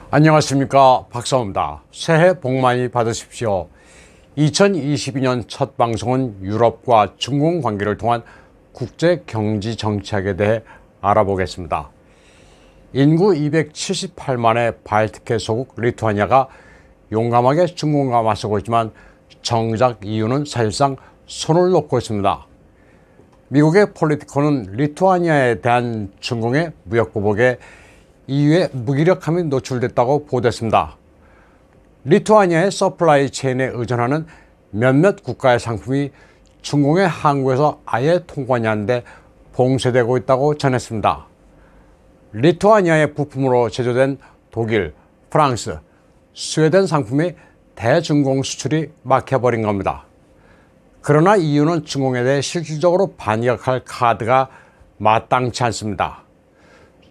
안녕하십니까, 박사입니다. 새해 복 많이 받으십시오. 2022년 첫 방송은 유럽과 중공 관계를 통한 국제 경제 정책에 대해 알아보겠습니다. 인구 278만의 발트해 소국 리투아니아가 용감하게 중공과 맞서고 있지만 정작 EU는 사실상 손을 놓고 있습니다. 미국의 폴리티코는 리투아니아에 대한 중공의 무역 보복에 EU의 무기력함이 노출됐다고 보도했습니다. 리투아니아의 서플라이 체인에 의존하는 몇몇 국가의 상품이 중공의 항구에서 아예 통관이 안 돼 봉쇄되고 있다고 전했습니다. 리투아니아의 부품으로 제조된 독일, 프랑스, 스웨덴 상품이 대중공 수출이 막혀버린 겁니다. 그러나 EU는 중공에 대해 실질적으로 반격할 카드가 마땅치 않습니다.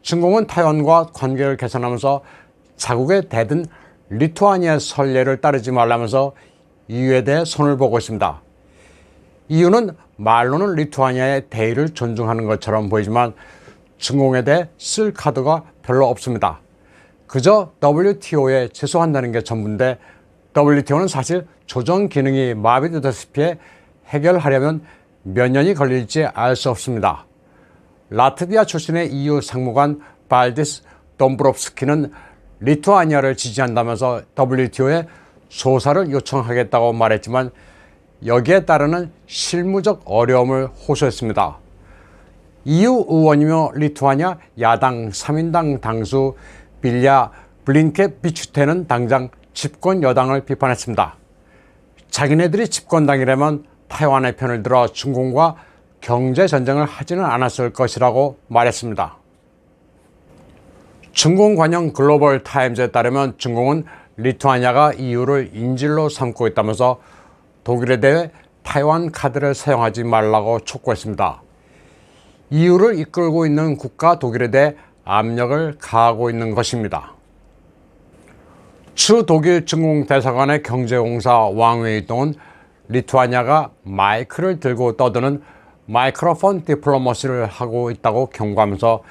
중공은 타이완과 관계를 개선하면서 자국에 대든 리투아니아 선례를 따르지 말라면서 EU에 대해 손을 보고 있습니다. EU는 말로는 리투아니아의 대의를 존중하는 것처럼 보이지만 중공에 대해 쓸 카드가 별로 없습니다. 그저 WTO에 제소한다는 게 전부인데 WTO는 사실 조정 기능이 마비되다시피 해결하려면 몇 년이 걸릴지 알 수 없습니다. 라트비아 출신의 EU 상무관 발디스 돔브롭스키는 리투아니아를 지지한다면서 WTO에 조사를 요청하겠다고 말했지만 여기에 따르는 실무적 어려움을 호소했습니다. EU 의원이며 리투아니아 야당 3인당 당수 빌야 블린케비추테는 당장 집권 여당을 비판했습니다. 자기네들이 집권당이라면 타이완의 편을 들어 중공과 경제전쟁을 하지는 않았을 것이라고 말했습니다. 중공 관영 글로벌 타임즈에 따르면 중공은 리투아니아가 EU를 인질로 삼고 있다면서 독일에 대해 타이완 카드를 사용하지 말라고 촉구했습니다. EU를 이끌고 있는 국가 독일에 대해 압력을 가하고 있는 것입니다. 추 독일 중공 대사관의 경제공사 왕웨이동은 리투아니아가 마이크를 들고 떠드는 마이크로폰 디플로머시를 하고 있다고 경고하면서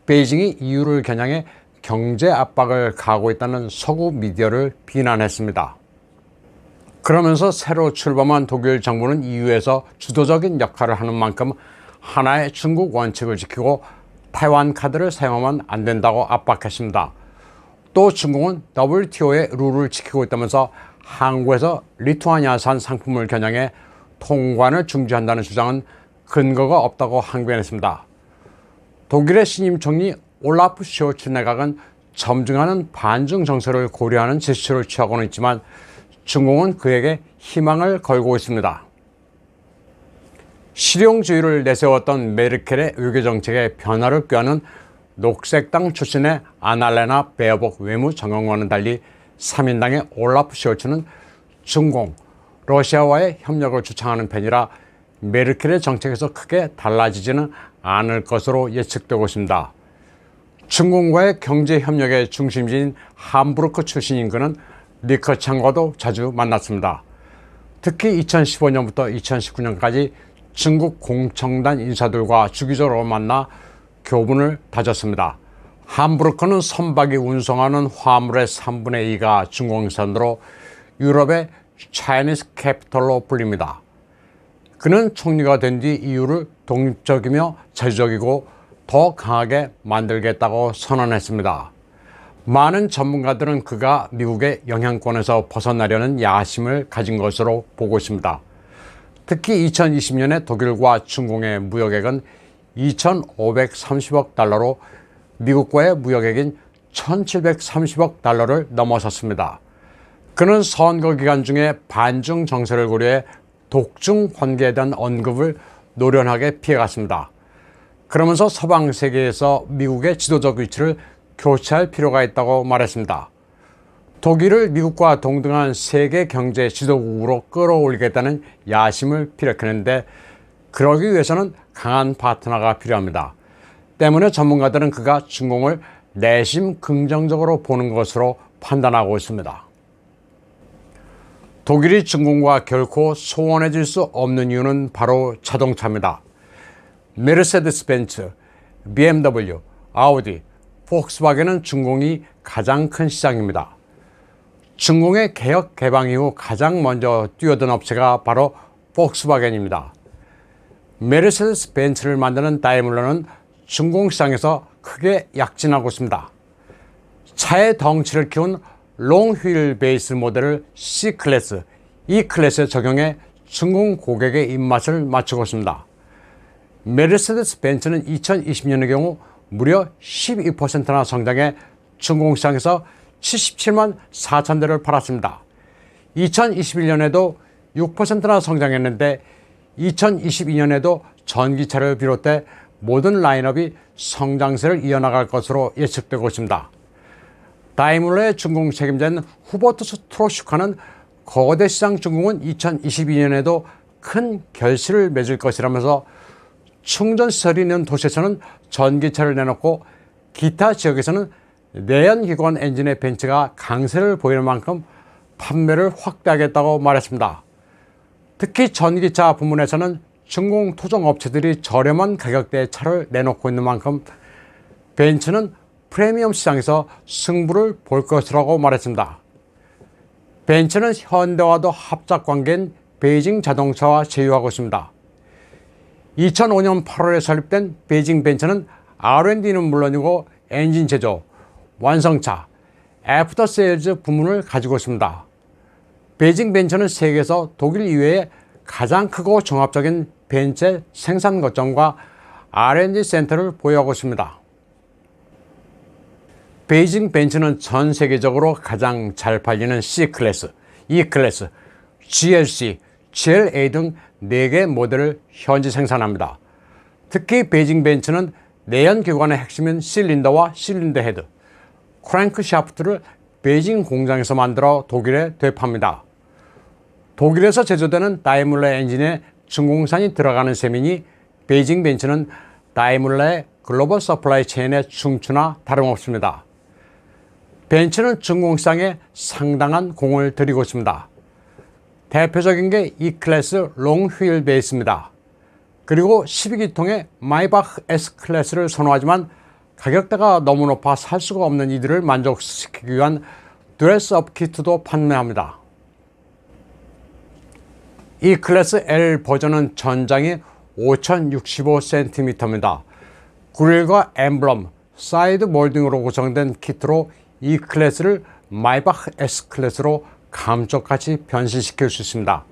베이징이 EU를 겨냥해 경제 압박을 가하고 있다는 서구 미디어를 비난했습니다. 그러면서 새로 출범한 독일 정부는 EU에서 주도적인 역할을 하는 만큼 하나의 중국 원칙을 지키고 타이완 카드를 사용하면 안 된다고 압박했습니다. 또 중국은 WTO의 룰을 지키고 있다면서 항구에서 리투아니아산 상품을 겨냥해 통관을 중지한다는 주장은 근거가 없다고 항변했습니다. 독일의 신임 총리 올라프 쇼츠 내각은 점증하는 반중 정세를 고려하는 제스처를 취하고는 있지만 중공은 그에게 희망을 걸고 있습니다. 실용주의를 내세웠던 메르켈의 외교정책에 변화를 꾀하는 녹색당 출신의 아날레나 베어복 외무장관과는 달리 3인당의 올라프 쇼츠는 중공, 러시아와의 협력을 주창하는 편이라 메르켈의 정책에서 크게 달라지지는 않을 것으로 예측되고 있습니다. 중공과의 경제협력의 중심지인 함부르크 출신인 그는 리커창과도 자주 만났습니다. 특히 2015년부터 2019년까지 중국 공청단 인사들과 주기적으로 만나 교분을 다졌습니다. 함부르크는 선박이 운송하는 화물의 3분의 2가 중공산으로 유럽의 차이니스 캐피털로 불립니다. 그는 총리가 된 뒤 EU를 독립적이며 자주적이고 더 강하게 만들겠다고 선언했습니다. 많은 전문가들은 그가 미국의 영향권에서 벗어나려는 야심을 가진 것으로 보고 있습니다. 특히 2020년에 독일과 중공의 무역액은 2,530억 달러로 미국과의 무역액인 1,730억 달러를 넘어섰습니다. 그는 선거 기간 중에 반중 정세를 고려해 독중 관계에 대한 언급을 노련하게 피해갔습니다. 그러면서 서방 세계에서 미국의 지도적 위치를 교체할 필요가 있다고 말했습니다. 독일을 미국과 동등한 세계 경제 지도국으로 끌어올리겠다는 야심을 피력했는데 그러기 위해서는 강한 파트너가 필요합니다. 때문에 전문가들은 그가 중공을 내심 긍정적으로 보는 것으로 판단하고 있습니다. 독일이 중공과 결코 소원해질 수 없는 이유는 바로 자동차입니다. 메르세데스 벤츠, BMW, 아우디, 폭스바겐은 중공이 가장 큰 시장입니다. 중공의 개혁 개방 이후 가장 먼저 뛰어든 업체가 바로 폭스바겐입니다. 메르세데스 벤츠를 만드는 다이물러는 중공 시장에서 크게 약진하고 있습니다. 차의 덩치를 키운 롱 휠 베이스 모델을 C클래스, E클래스에 적용해 중공 고객의 입맛을 맞추고 있습니다. 메르세데스 벤츠는 2020년의 경우 무려 12%나 성장해 중공 시장에서 77만 4천 대를 팔았습니다. 2021년에도 6%나 성장했는데 2022년에도 전기차를 비롯해 모든 라인업이 성장세를 이어나갈 것으로 예측되고 있습니다. 다이물러의 중공 책임자인 후버트 스트로슈카는 거대 시장 중공은 2022년에도 큰 결실을 맺을 것이라면서 충전시설이 있는 도시에서는 전기차를 내놓고 기타 지역에서는 내연기관 엔진의 벤츠가 강세를 보이는 만큼 판매를 확대하겠다고 말했습니다. 특히 전기차 부문에서는 중공 토종업체들이 저렴한 가격대의 차를 내놓고 있는 만큼 벤츠는 프리미엄 시장에서 승부를 볼 것이라고 말했습니다. 벤츠는 현대와도 합작 관계인 베이징 자동차와 제휴하고 있습니다. 2005년 8월에 설립된 베이징 벤츠는 R&D는 물론이고 엔진 제조, 완성차, 애프터 세일즈 부문을 가지고 있습니다. 베이징 벤츠는 세계에서 독일 이외에 가장 크고 종합적인 벤츠 생산 거점과 R&D 센터를 보유하고 있습니다. 베이징 벤츠는 전 세계적으로 가장 잘 팔리는 C클래스, E클래스, GLC, GLA 등 4개 모델을 현지 생산합니다. 특히 베이징 벤츠는 내연기관의 핵심인 실린더와 실린더 헤드, 크랭크샤프트를 베이징 공장에서 만들어 독일에 되팝니다. 독일에서 제조되는 다이물러 엔진에 중공산이 들어가는 셈이니 베이징 벤츠는 다이물러의 글로벌 서플라이 체인의 중추나 다름없습니다. 벤츠는 중공시장에 상당한 공을 들이고 있습니다. 대표적인 게 E클래스 롱 휠 베이스입니다. 그리고 12기통의 마이바흐 S클래스를 선호하지만 가격대가 너무 높아 살 수가 없는 이들을 만족시키기 위한 드레스업 키트도 판매합니다. E클래스 L 버전은 전장이 5065cm입니다. 그릴과 엠블럼, 사이드 몰딩으로 구성된 키트로 E클래스를 마이바흐 S클래스로 감쪽같이 변신시킬 수 있습니다.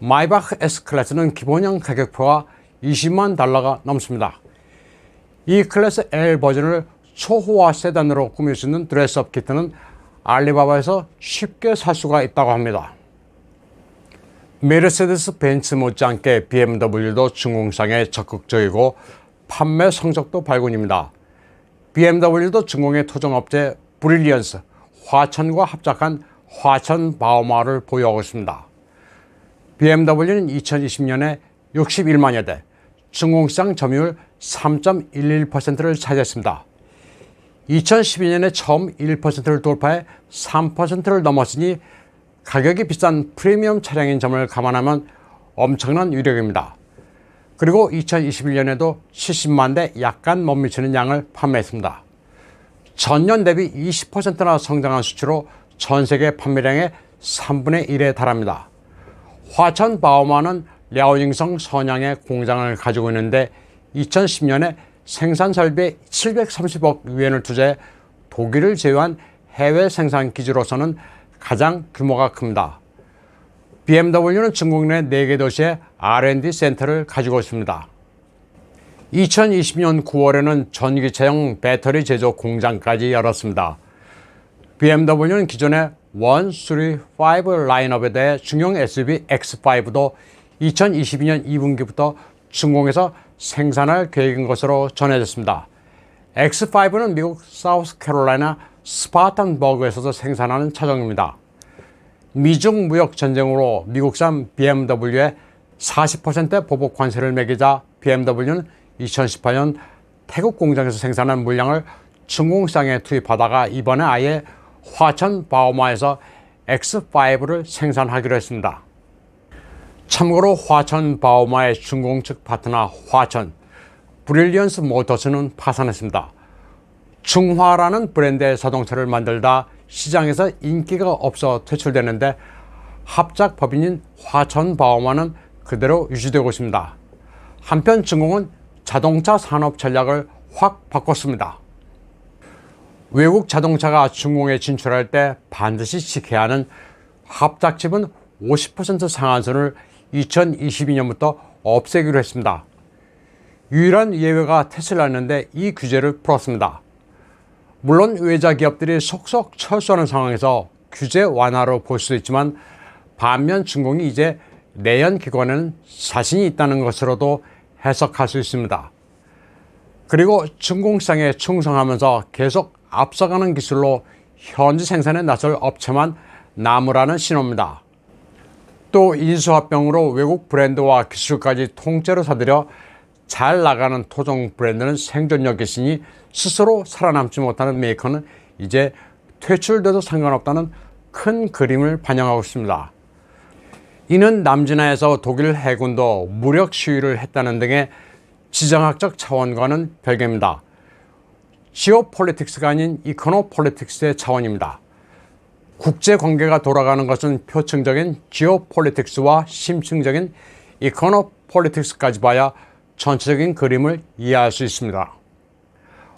마이바흐 S클래스는 기본형 가격표가 $20만 넘습니다. E클래스 L 버전을 초호화 세단으로 꾸밀 수 있는 드레스업 키트는 알리바바에서 쉽게 살 수가 있다고 합니다. 메르세데스 벤츠 못지않게 BMW도 중공시장에 적극적이고 판매 성적도 발군입니다. BMW도 중공의 토종업체 브릴리언스, 화천과 합작한 화천 바우마를 보유하고 있습니다. BMW는 2020년에 61만여 대, 중공시장 점유율 3.11%를 차지했습니다. 2012년에 처음 1%를 돌파해 3%를 넘었으니 가격이 비싼 프리미엄 차량인 점을 감안하면 엄청난 위력입니다. 그리고 2021년에도 70만 대 약간 못 미치는 양을 판매했습니다. 전년 대비 20%나 성장한 수치로 전 세계 판매량의 3분의 1에 달합니다. 화천 바오마는 랴오닝성 선양에 공장을 가지고 있는데 2010년에 생산 설비에 730억 위엔을 투자해 독일을 제외한 해외 생산 기지로서는 가장 규모가 큽니다. BMW는 중국 내 4개 도시에 R&D 센터를 가지고 있습니다. 2020년 9월에는 전기차용 배터리 제조 공장까지 열었습니다. BMW는 기존의 1, 3, 5 라인업에 대해 중형 SUV X5도 2022년 2분기부터 중공에서 생산할 계획인 것으로 전해졌습니다. X5는 미국 사우스캐롤라이나 스파탄버그에서도 생산하는 차종입니다. 미중 무역 전쟁으로 미국산 BMW에 40% 보복 관세를 매기자 BMW는 2018년 태국 공장에서 생산한 물량을 중공시장에 투입하다가 이번에 아예 화천 바오마에서 X5를 생산하기로 했습니다. 참고로 화천 바오마의 중공 측 파트너 화천, 브릴리언스 모터스는 파산했습니다. 충화라는 브랜드의 자동차를 만들다 시장에서 인기가 없어 퇴출되는데 합작 법인인 화천바오만은 그대로 유지되고 있습니다. 한편 중공은 자동차 산업 전략을 확 바꿨습니다. 외국 자동차가 중공에 진출할 때 반드시 지켜야 하는 합작지분 50% 상한선을 2022년부터 없애기로 했습니다. 유일한 예외가 테슬라였는데 이 규제를 풀었습니다. 물론 외자 기업들이 속속 철수하는 상황에서 규제 완화로 볼 수도 있지만 반면 중공이 이제 내연 기관에는 자신이 있다는 것으로도 해석할 수 있습니다. 그리고 중공시장에 충성하면서 계속 앞서가는 기술로 현지 생산에 나설 업체만 남으라는 신호입니다. 또 인수합병으로 외국 브랜드와 기술까지 통째로 사들여 잘 나가는 토종 브랜드는 생존력이 있으니 스스로 살아남지 못하는 메이커는 이제 퇴출돼도 상관없다는 큰 그림을 반영하고 있습니다. 이는 남진아에서 독일 해군도 무력 시위를 했다는 등의 지정학적 차원과는 별개입니다. 지오폴리틱스가 아닌 이코노폴리틱스의 차원입니다. 국제관계가 돌아가는 것은 표층적인 지오폴리틱스와 심층적인 이코노폴리틱스까지 봐야 전체적인 그림을 이해할 수 있습니다.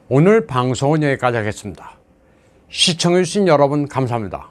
오늘 방송은 여기까지 하겠습니다. 시청해주신 여러분 감사합니다.